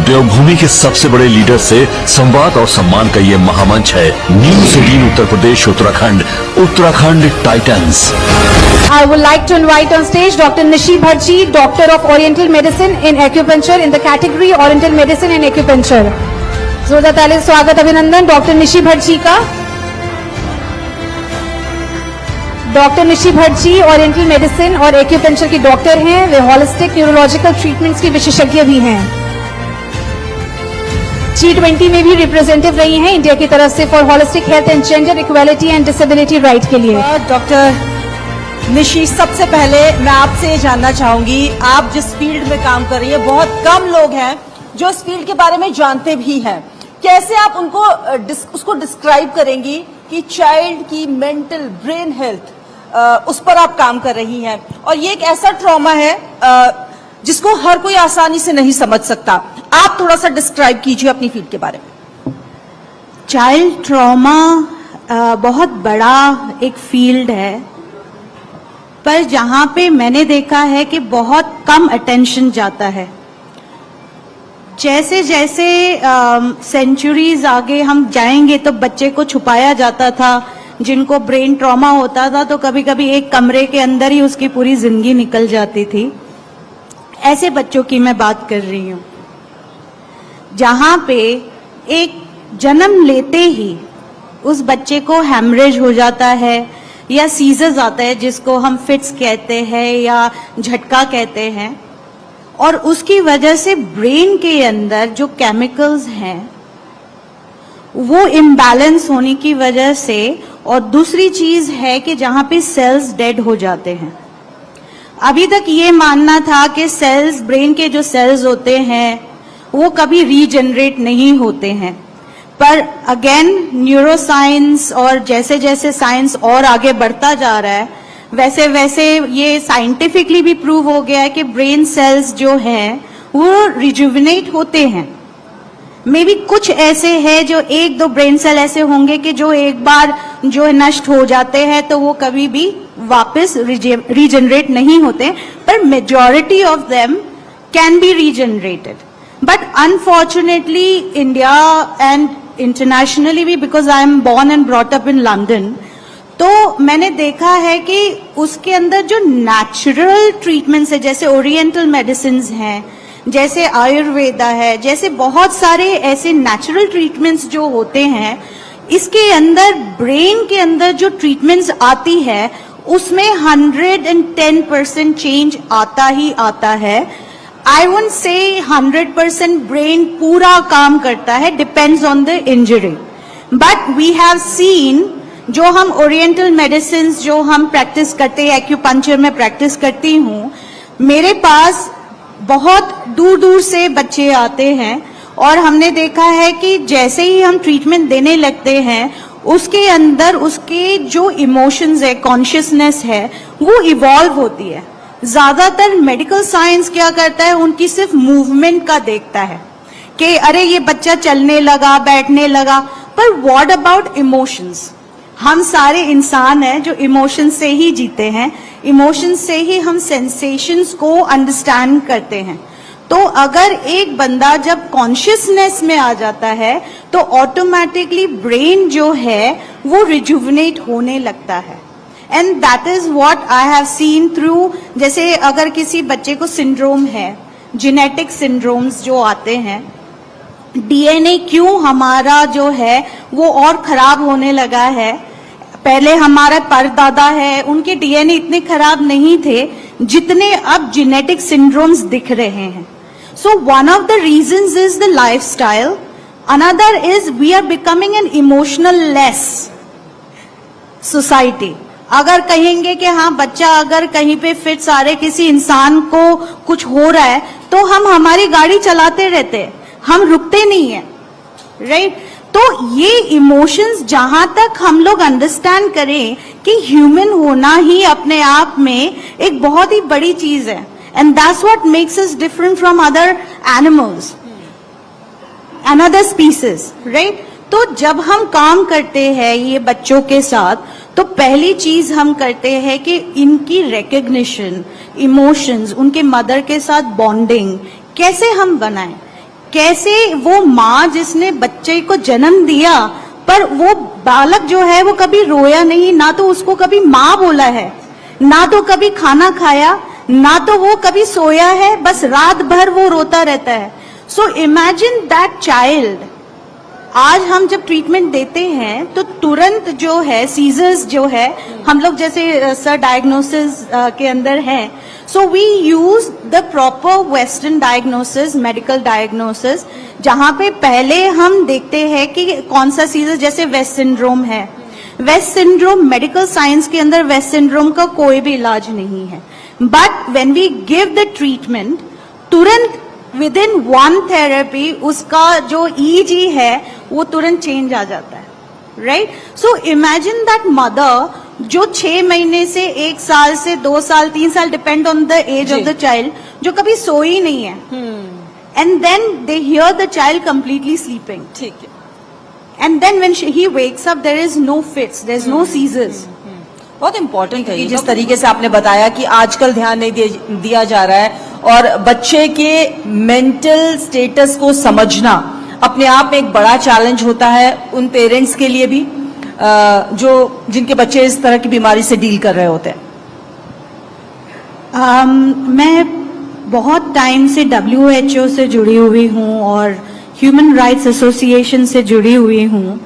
देवभूमि के सबसे बड़े लीडर से संवाद और सम्मान का ये महामंच है news 18 Uttar Pradesh Uttarakhand Titans. I would like to invite on stage Dr. Nishi Bharji, Doctor of Oriental Medicine in Acupuncture in the category Oriental Medicine and Acupuncture. जोरदार ताली स्वागत अभिनंदन डॉक्टर निशी भट्ट जी का। Doctor Nishi Bhatt ji oriental medicine और एक्यूपंक्चर की डॉक्टर हैं। वे holistic neurological treatments की विशेषज्ञ भी हैं। G20 में भी रिप्रेजेंटेटिव रही हैं इंडिया की तरफ से for holistic health and gender equality and disability right के लिए। डॉक्टर निशी, सबसे पहले मैं आपसे जानना चाहूंगी, आप जिस फील्ड में काम कर रही हैं, बहुत कम लोग हैं जो इस फील्ड के बारे में जानते भी हैं। कैसे आप उनको उसको डिस्क्राइब करेंगी कि चाइल्ड की मेंटल ब्रेन हेल्थ उस पर आप काम कर रही हैं, और ये एक ऐसा ट्रॉमा है जिसको हर कोई आसानी से नहीं समझ सकता। आप थोड़ा सा डिस्क्राइब कीजिए अपनी फील्ड के बारे में। चाइल्ड ट्रॉमा बहुत बड़ा एक फील्ड है, पर जहां पे मैंने देखा है कि बहुत कम अटेंशन जाता है। जैसे जैसे सेंचुरीज आगे हम जाएंगे तो बच्चे को छुपाया जाता था। जिनको ब्रेन ट्रॉमा होता था तो कभी कभी एक कमरे के अंदर ही उसकी पूरी जिंदगी निकल जाती थी। ऐसे बच्चों की मैं बात कर रही हूं, जहां पे एक जन्म लेते ही उस बच्चे को हैमरेज हो जाता है या सीजर्स आता है, जिसको हम फिट्स कहते हैं या झटका कहते हैं, और उसकी वजह से ब्रेन के अंदर जो केमिकल्स हैं वो इम्बैलेंस होने की वजह से, और दूसरी चीज है कि जहां पे सेल्स डेड हो जाते हैं। अभी तक ये मानना था कि सेल्स, ब्रेन के जो सेल्स होते हैं वो कभी रीजनरेट नहीं होते हैं, पर अगेन न्यूरोसाइंस और जैसे जैसे साइंस और आगे बढ़ता जा रहा है वैसे वैसे ये साइंटिफिकली भी प्रूव हो गया है कि ब्रेन सेल्स जो हैं वो रिजुविनेट होते हैं। मे बी कुछ ऐसे हैं जो एक दो ब्रेन सेल ऐसे होंगे कि जो एक बार जो नष्ट हो जाते हैं तो वो कभी भी वापस रीजनरेट नहीं होते, पर majority of them can be regenerated. But unfortunately India and internationally भी, because I am born and brought up in London, तो मैंने देखा है कि उसके अंदर जो नेचुरल ट्रीटमेंट्स है, जैसे ओरिएंटल मेडिसिन हैं, जैसे आयुर्वेदा है, जैसे बहुत सारे ऐसे नेचुरल ट्रीटमेंट्स जो होते हैं, इसके अंदर ब्रेन के अंदर जो ट्रीटमेंट्स आती है उसमें 110% चेंज आता ही आता है। आई वोंट से 100% ब्रेन पूरा काम करता है, depends on the injury, but we have seen जो हम ओरिएंटल मेडिसिन जो हम प्रैक्टिस करते हैं, एक्यूपंक्चर में प्रैक्टिस करती हूँ, मेरे पास बहुत दूर दूर से बच्चे आते हैं, और हमने देखा है कि जैसे ही हम ट्रीटमेंट देने लगते हैं उसके अंदर उसके जो इमोशंस है, कॉन्शियसनेस है, वो इवॉल्व होती है। ज्यादातर मेडिकल साइंस क्या करता है, उनकी सिर्फ मूवमेंट का देखता है कि अरे ये बच्चा चलने लगा, बैठने लगा, पर व्हाट अबाउट इमोशंस? हम सारे इंसान हैं जो इमोशन से ही जीते हैं, इमोशन से ही हम सेंसेशंस को अंडरस्टैंड करते हैं। तो अगर एक बंदा जब कॉन्शियसनेस में आ जाता है तो ऑटोमेटिकली ब्रेन जो है वो रिजुविनेट होने लगता है, and that is what I have seen through. जैसे अगर किसी बच्चे को सिंड्रोम है, जेनेटिक सिंड्रोम्स जो आते हैं, डीएनए क्यों हमारा जो है वो और खराब होने लगा है। पहले हमारा परदादा है, उनके डीएनए इतने खराब नहीं थे जितने अब जेनेटिक सिंड्रोम्स दिख रहे हैं। So one of the reasons is the lifestyle, another is we are becoming an emotional less society. अगर कहेंगे कि हाँ बच्चा अगर कहीं पे फिट्स आ रहे, किसी इंसान को कुछ हो रहा है, तो हम हमारी गाड़ी चलाते रहते हैं, हम रुकते नहीं है, राइट? तो ये इमोशंस जहां तक हम लोग अंडरस्टैंड करें कि ह्यूमन होना ही अपने आप में एक बहुत ही बड़ी चीज है, and that's what makes us different from other animals, another species, right? तो जब हम काम करते हैं ये बच्चों के साथ, तो पहली चीज हम करते हैं कि इनकी रिकग्निशन, इमोशंस, उनके मदर के साथ बॉन्डिंग कैसे हम बनाएं। कैसे वो माँ जिसने बच्चे को जन्म दिया, पर वो बालक जो है वो कभी रोया नहीं, ना तो उसको कभी माँ बोला है, ना तो कभी खाना खाया, ना तो वो कभी सोया है, बस रात भर वो रोता रहता है. So imagine that child. आज हम जब ट्रीटमेंट देते हैं तो तुरंत जो है सीजर्स जो है, हम लोग जैसे सर डायग्नोसिस के अंदर है, so we use the proper western diagnosis, medical diagnosis, जहां पे पहले हम देखते हैं कि कौन सा सीजर, जैसे वेस्ट सिंड्रोम है. वेस्ट सिंड्रोम मेडिकल साइंस के अंदर वेस्ट सिंड्रोम का कोई भी इलाज नहीं है, but when we give the treatment, तुरंत विद इन वन थेरेपी उसका जो ईजी है वो तुरंत चेंज आ जाता है, right. So imagine that mother जो 6 महीने से 1 साल से 2 साल 3 साल, depend on the age of the child, जो कभी सोई नहीं है, and then they hear the child completely sleeping. ठीक है. And then when he wakes up there is no fits, there is no seizures. बहुत इम्पोर्टेंट है जिस तरीके से आपने बताया कि आजकल ध्यान नहीं दिया जा रहा है, और बच्चे के मेंटल स्टेटस को समझना अपने आप में एक बड़ा चैलेंज होता है उन पेरेंट्स के लिए भी जो जिनके बच्चे इस तरह की बीमारी से डील कर रहे होते हैं. मैं बहुत टाइम से WHO से जुड़ी हुई हूँ और ह्यूमन राइट्स एसोसिएशन से जुड़ी हुई हूँ.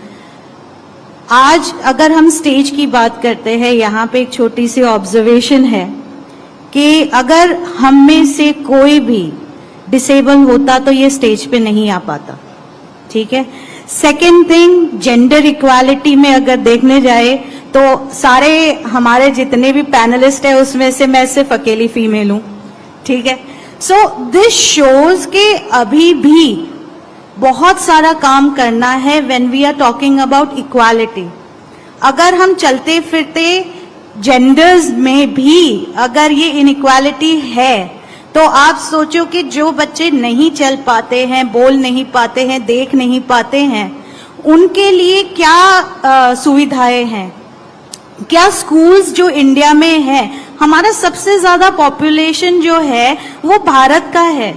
आज अगर हम स्टेज की बात करते हैं, यहाँ पे एक छोटी सी ऑब्जर्वेशन है कि अगर हम में से कोई भी डिसेबल होता तो ये स्टेज पे नहीं आ पाता, ठीक है. सेकेंड थिंग, जेंडर इक्वालिटी में अगर देखने जाए तो सारे हमारे जितने भी पैनलिस्ट है उसमें से मैं सिर्फ अकेली फीमेल हूं, ठीक है. सो दिस शोज के अभी भी बहुत सारा काम करना है when we are talking about equality. अगर हम चलते फिरते जेंडर्स में भी अगर ये इनइक्वालिटी है तो आप सोचो कि जो बच्चे नहीं चल पाते हैं, बोल नहीं पाते हैं, देख नहीं पाते हैं, उनके लिए क्या सुविधाएं हैं, क्या स्कूल्स जो इंडिया में है. हमारा सबसे ज्यादा पॉपुलेशन जो है वो भारत का है,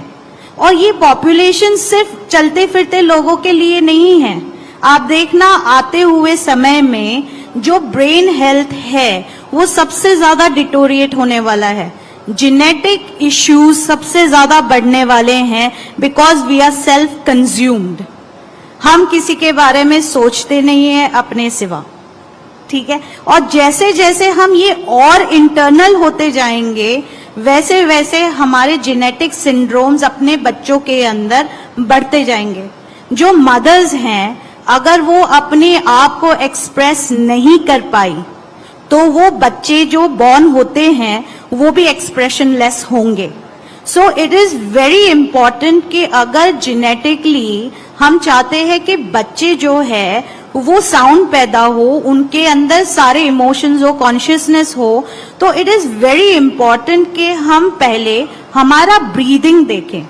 और ये पॉपुलेशन सिर्फ चलते फिरते लोगों के लिए नहीं है. आप देखना आते हुए समय में जो ब्रेन हेल्थ है वो सबसे ज्यादा डिटोरिएट होने वाला है. जेनेटिक इश्यूज सबसे ज्यादा बढ़ने वाले हैं because we are self consumed. हम किसी के बारे में सोचते नहीं है अपने सिवा, ठीक है. और जैसे जैसे हम ये और इंटरनल होते जाएंगे वैसे वैसे हमारे जेनेटिक सिंड्रोम्स अपने बच्चों के अंदर बढ़ते जाएंगे. जो मदर्स हैं अगर वो अपने आप को एक्सप्रेस नहीं कर पाई तो वो बच्चे जो बॉर्न होते हैं वो भी एक्सप्रेशनलेस होंगे. So it is very important कि अगर जेनेटिकली हम चाहते हैं कि बच्चे जो है वो साउंड पैदा हो, उनके अंदर सारे इमोशंस हो, कॉन्शियसनेस हो, तो इट इज वेरी इंपॉर्टेंट कि हम पहले हमारा ब्रीदिंग देखें.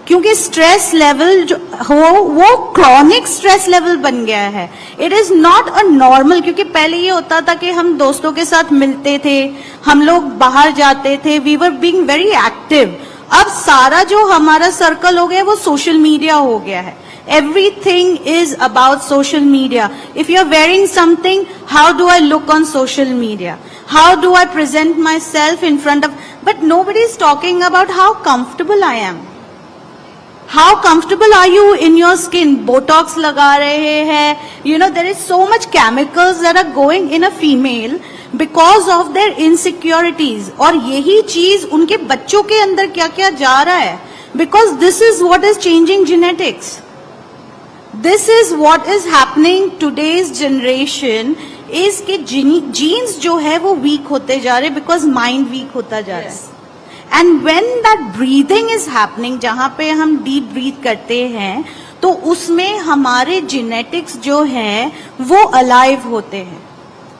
क्योंकि स्ट्रेस लेवल जो हो वो क्रॉनिक स्ट्रेस लेवल बन गया है. It is not a normal. क्योंकि पहले ये होता था कि हम दोस्तों के साथ मिलते थे, हम लोग बाहर जाते थे, we were being very active. अब सारा जो हमारा सर्कल हो गया वो सोशल मीडिया हो गया है. Everything is about social media. If you're wearing something, how do I look on social media? How do I present myself in front of... But nobody is talking about how comfortable I am. How comfortable are you in your skin? Botox लगा रहे हैं. You know, there is so much chemicals that are going in a female because of their insecurities. और यही चीज उनके बच्चों के अंदर क्या क्या जा रहा है. Because this is what is changing genetics. This is what is happening today's generation is कि genes जो है वो weak होते जा रहे because mind weak होता जा रहा है. And when that breathing is happening, जहाँ पे हम deep breathe करते हैं तो उसमें हमारे genetics जो हैं वो alive होते हैं.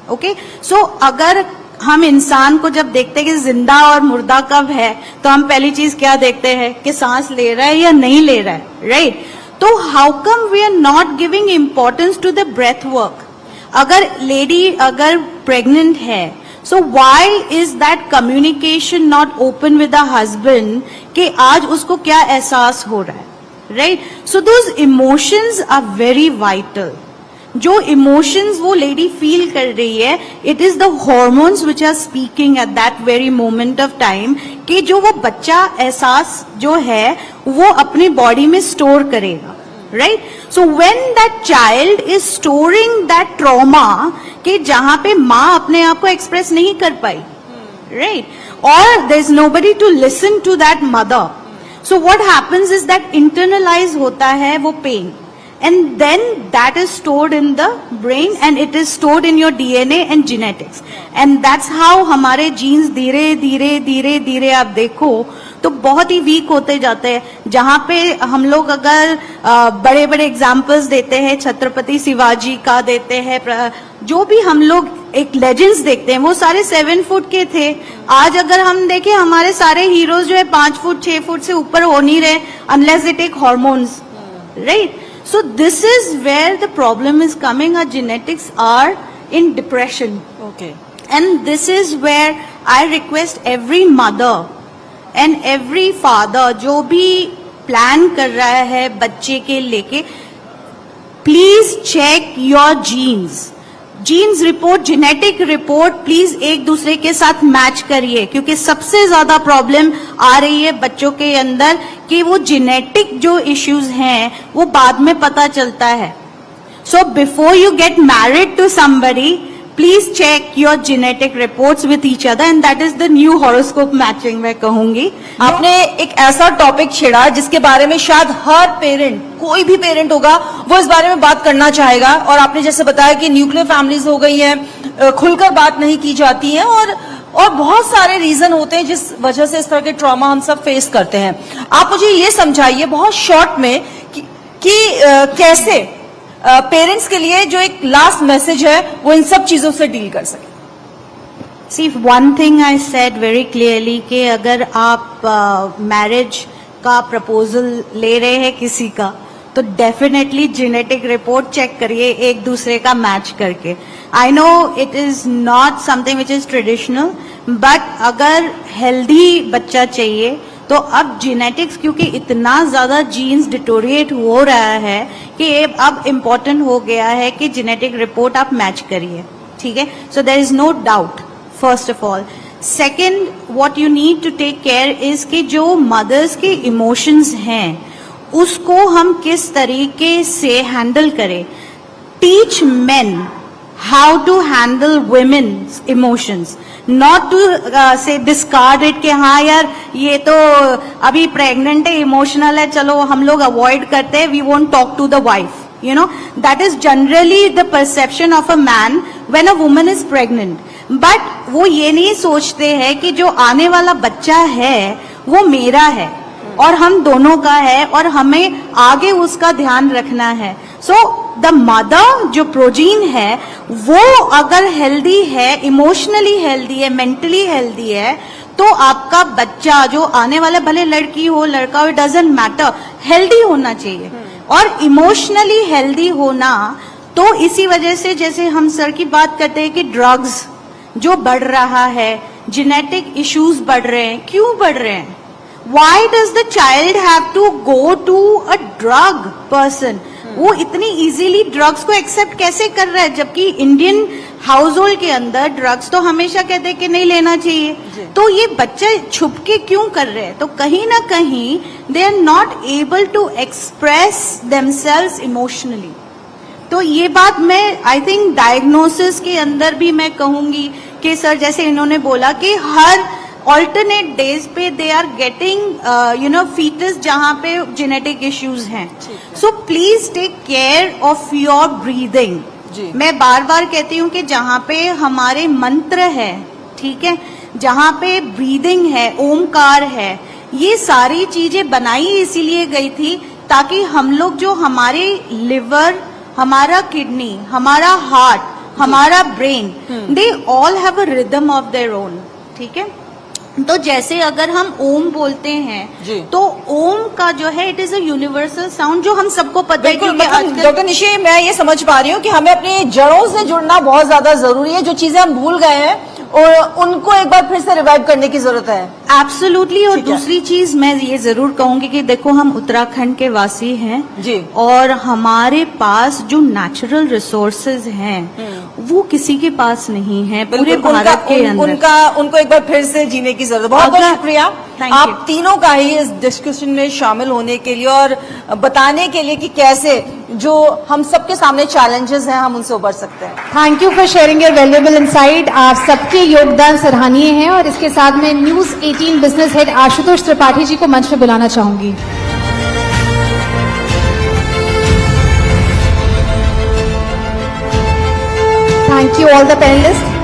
Okay? So अगर हम इंसान को जब देखते हैं कि जिंदा और मुर्दा कब है तो हम पहली चीज क्या देखते हैं कि सांस ले रहा है या नहीं ले रहा है, राइट? तो how come we are not giving importance to the breath work? अगर लेडी अगर प्रेग्नेंट है, so why is that communication not open with the husband कि आज उसको क्या एहसास हो रहा है? Right? So those emotions are very vital. जो इमोशंस वो लेडी फील कर रही है, it is the hormones which are speaking at that very moment of time, कि जो वो बच्चा एहसास जो है वो अपनी बॉडी में स्टोर करेगा, right? So when that child is storing that trauma, कि जहां पे माँ अपने आप को एक्सप्रेस नहीं कर पाई, राइट, और there is nobody to listen to that mother, so what happens is that internalise होता है वो pain, and then that is stored in the brain and it is stored in your DNA and genetics, and that's how हमारे genes धीरे धीरे धीरे धीरे आप देखो तो बहुत ही वीक होते जाते हैं. जहां पे हम लोग अगर बड़े बड़े एग्जाम्पल्स देते हैं, छत्रपति शिवाजी का देते हैं, जो भी हम लोग एक लेजेंड्स देखते हैं वो सारे 7 फुट के थे. आज अगर हम देखें हमारे सारे हीरोज जो है 5 फुट 6 फुट से ऊपर हो नहीं रहे unless they take hormones, right? So this is where the problem is coming. Our genetics are in depression. Okay. And this is where I request every mother and every father जो भी plan कर रहा है बच्चे के लेके, please check your genes. Genes report, genetic report please एक दूसरे के साथ मैच करिए, क्योंकि सबसे ज्यादा प्रॉब्लम आ रही है बच्चों के अंदर कि वो जेनेटिक जो इश्यूज हैं वो बाद में पता चलता है. So before you get married to somebody, please check your genetic reports with each other, and that is the new horoscope matching मैं कहूंगी. आपने एक ऐसा टॉपिक छेड़ा जिसके बारे में शायद हर पेरेंट, कोई भी पेरेंट होगा वो इस बारे में बात करना चाहेगा. और आपने जैसे बताया कि न्यूक्लियर फैमिलीज हो गई हैं, खुलकर बात नहीं की जाती है, और बहुत सारे रीजन होते हैं जिस वजह से इस तरह के ट्रॉमा हम सब फेस करते हैं. आप मुझे ये समझाइए बहुत शॉर्ट में कि कैसे पेरेंट्स के लिए जो एक लास्ट मैसेज है वो इन सब चीजों से डील कर सके. See, one thing I said very clearly कि अगर आप मैरिज का प्रपोजल ले रहे हैं किसी का, तो डेफिनेटली जेनेटिक रिपोर्ट चेक करिए एक दूसरे का मैच करके. I know it is not something which is traditional, but अगर हेल्दी बच्चा चाहिए तो अब जेनेटिक्स, क्योंकि इतना ज्यादा जीन्स डिटोरिएट हो रहा है कि अब इम्पोर्टेंट हो गया है कि जेनेटिक रिपोर्ट आप मैच करिए, ठीक है? So there is no doubt first of all. Second, what you need to take care is कि जो मदर्स के इमोशंस हैं उसको हम किस तरीके से हैंडल करें. Teach main how to handle women's emotions, not to say discard it कि हाँ यार ये तो अभी प्रेग्नेंट है, इमोशनल है, चलो हम लोग अवॉइड करते हैं, we won't talk to the wife. You know, that is generally the perception of a man when a woman is pregnant. But वो ये नहीं सोचते हैं कि जो आने वाला बच्चा है वो मेरा है और हम दोनों का है और हमें आगे उसका ध्यान रखना है. सो द मदर जो प्रोजीन है वो अगर हेल्दी है, इमोशनली हेल्दी है, मेंटली हेल्दी है, तो आपका बच्चा जो आने वाला, भले लड़की हो लड़का हो, डजंट मैटर, हेल्दी होना चाहिए. और इमोशनली हेल्दी होना, तो इसी वजह से जैसे हम सर की बात करते हैं कि ड्रग्स जो बढ़ रहा है, जेनेटिक इश्यूज बढ़ रहे हैं. क्यों बढ़ रहे हैं? Why does the child have to go to a drug person? वो इतनी इजीली ड्रग्स को एक्सेप्ट कैसे कर रहा है, जबकि इंडियन हाउस होल्ड के अंदर ड्रग्स तो हमेशा कहते हैं कि नहीं लेना चाहिए. तो ये बच्चे छुप के क्यों कर रहे हैं? तो कहीं ना कहीं they are not able to express themselves emotionally. तो ये बात मैं आई थिंक डायग्नोसिस के अंदर भी मैं कहूंगी कि सर जैसे इन्होंने बोला कि हर ऑल्टरनेट डेज पे दे आर गेटिंग फीटस जहां पे जेनेटिक इश्यूज हैं. So please take care of your breathing. मैं बार बार कहती हूँ कि जहां पे हमारे मंत्र है, ठीक है, जहां पे ब्रीदिंग है, ओमकार है, ये सारी चीजें बनाई इसीलिए गई थी ताकि हम लोग जो हमारे लिवर, हमारा किडनी, हमारा हार्ट, हमारा brain, they all have a rhythm of their own. ठीक है, तो जैसे अगर हम ओम बोलते हैं तो ओम का जो है it is a universal sound जो हम सबको पता है. डॉक्टर निशी, मैं ये समझ पा रही हूँ कि हमें अपनी जड़ों से जुड़ना बहुत ज्यादा जरूरी है. जो चीजें हम भूल गए हैं और उनको एक बार फिर से रिवाइव करने की जरूरत है। एब्सोल्युटली। और ठीक है। दूसरी चीज मैं ये जरूर कहूंगी कि देखो हम उत्तराखंड के वासी हैं जी। और हमारे पास जो नेचुरल रिसोर्सेज हैं वो किसी के पास नहीं है पूरे बिल्कुल, भारत के अंदर। उनको एक बार फिर से जीने की जरूरत है। बहुत बहुत अगर- शुक्रिया Thank आप you. तीनों का ही इस डिस्कशन में शामिल होने के लिए और बताने के लिए कि कैसे जो हम सबके सामने चैलेंजेस हैं हम उनसे उबर सकते हैं। Thank you for sharing your valuable insight. आप सबके योगदान सराहनीय हैं और इसके साथ में news 18 business head Ashutosh Tripathi ji को मंच पे बुलाना चाहूंगी। Thank you all the panelist.